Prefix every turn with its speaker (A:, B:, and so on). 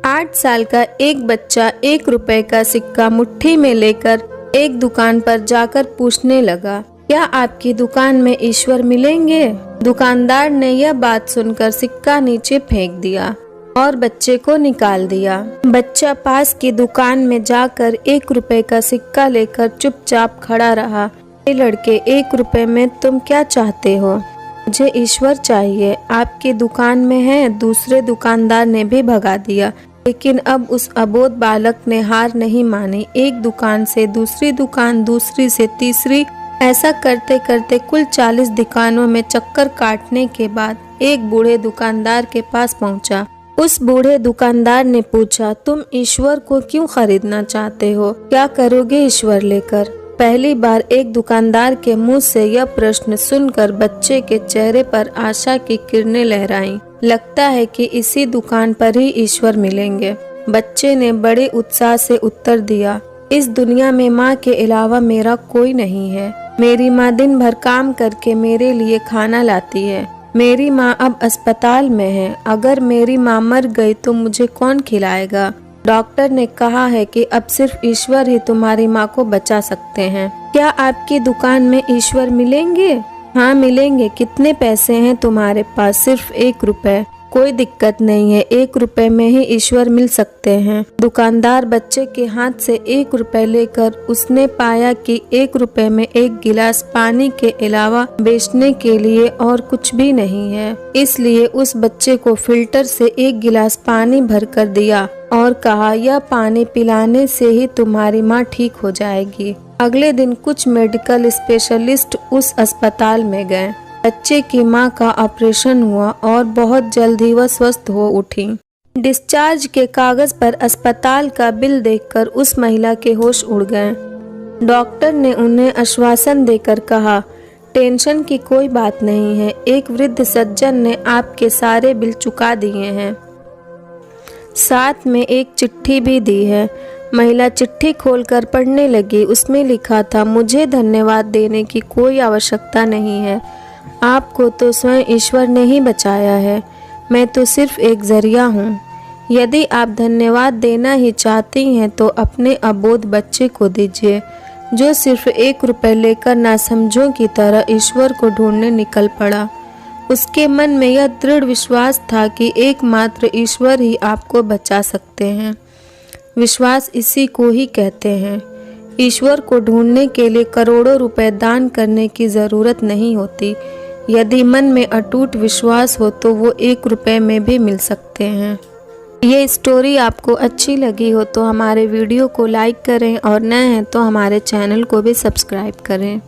A: 8 साल का एक बच्चा 1 रुपए का सिक्का मुट्ठी में लेकर एक दुकान पर जाकर पूछने लगा, क्या आपकी दुकान में ईश्वर मिलेंगे? दुकानदार ने यह बात सुनकर सिक्का नीचे फेंक दिया और बच्चे को निकाल दिया। बच्चा पास की दुकान में जाकर 1 रुपए का सिक्का लेकर चुपचाप खड़ा रहा। ये लड़के, 1 रुपए में तुम क्या चाहते हो? मुझे ईश्वर चाहिए, आपकी दुकान में है। दूसरे दुकानदार ने भी भगा दिया, लेकिन अब उस अबोध बालक ने हार नहीं मानी। एक दुकान से दूसरी दुकान, दूसरी से तीसरी, ऐसा करते करते कुल 40 दुकानों में चक्कर काटने के बाद एक बूढ़े दुकानदार के पास पहुंचा। उस बूढ़े दुकानदार ने पूछा, तुम ईश्वर को क्यों खरीदना चाहते हो? क्या करोगे ईश्वर लेकर? पहली बार एक दुकानदार के मुंह से यह प्रश्न सुनकर बच्चे के चेहरे पर आशा की किरणें लहराईं। लगता है कि इसी दुकान पर ही ईश्वर मिलेंगे। बच्चे ने बड़े उत्साह से उत्तर दिया, इस दुनिया में माँ के अलावा मेरा कोई नहीं है। मेरी माँ दिन भर काम करके मेरे लिए खाना लाती है। मेरी माँ अब अस्पताल में है। अगर मेरी माँ मर गई तो मुझे कौन खिलाएगा? डॉक्टर ने कहा है कि अब सिर्फ ईश्वर ही तुम्हारी माँ को बचा सकते हैं। क्या आपकी दुकान में ईश्वर मिलेंगे? हाँ मिलेंगे। कितने पैसे हैं तुम्हारे पास? सिर्फ 1 रुपए। कोई दिक्कत नहीं है, 1 रुपए में ही ईश्वर मिल सकते हैं। दुकानदार बच्चे के हाथ से 1 रुपए लेकर उसने पाया कि 1 रुपए में 1 गिलास पानी के अलावा बेचने के लिए और कुछ भी नहीं है। इसलिए उस बच्चे को फिल्टर से 1 गिलास पानी भर कर दिया और कहा, यह पानी पिलाने से ही तुम्हारी माँ ठीक हो जाएगी। अगले दिन कुछ मेडिकल स्पेशलिस्ट उस अस्पताल में गए। बच्चे की मां का ऑपरेशन हुआ और बहुत जल्द ही वह स्वस्थ हो उठी। डिस्चार्ज के कागज पर अस्पताल का बिल देखकर उस महिला के होश उड़ गए। डॉक्टर ने उन्हें आश्वासन देकर कहा, टेंशन की कोई बात नहीं है, एक वृद्ध सज्जन ने आपके सारे बिल चुका दिए हैं, साथ में एक चिट्ठी भी दी है। महिला चिट्ठी खोलकर पढ़ने लगी। उसमें लिखा था, मुझे धन्यवाद देने की कोई आवश्यकता नहीं है, आपको तो स्वयं ईश्वर ने ही बचाया है, मैं तो सिर्फ एक जरिया हूँ। यदि आप धन्यवाद देना ही चाहती हैं तो अपने अबोध बच्चे को दीजिए, जो सिर्फ 1 रुपए लेकर नासमझों की तरह ईश्वर को ढूंढने निकल पड़ा। उसके मन में यह दृढ़ विश्वास था कि एकमात्र ईश्वर ही आपको बचा सकते हैं। विश्वास इसी को ही कहते हैं। ईश्वर को ढूंढने के लिए करोड़ों रुपए दान करने की ज़रूरत नहीं होती। यदि मन में अटूट विश्वास हो तो वो 1 रुपए में भी मिल सकते हैं। ये स्टोरी आपको अच्छी लगी हो तो हमारे वीडियो को लाइक करें और नए हैं तो हमारे चैनल को भी सब्सक्राइब करें।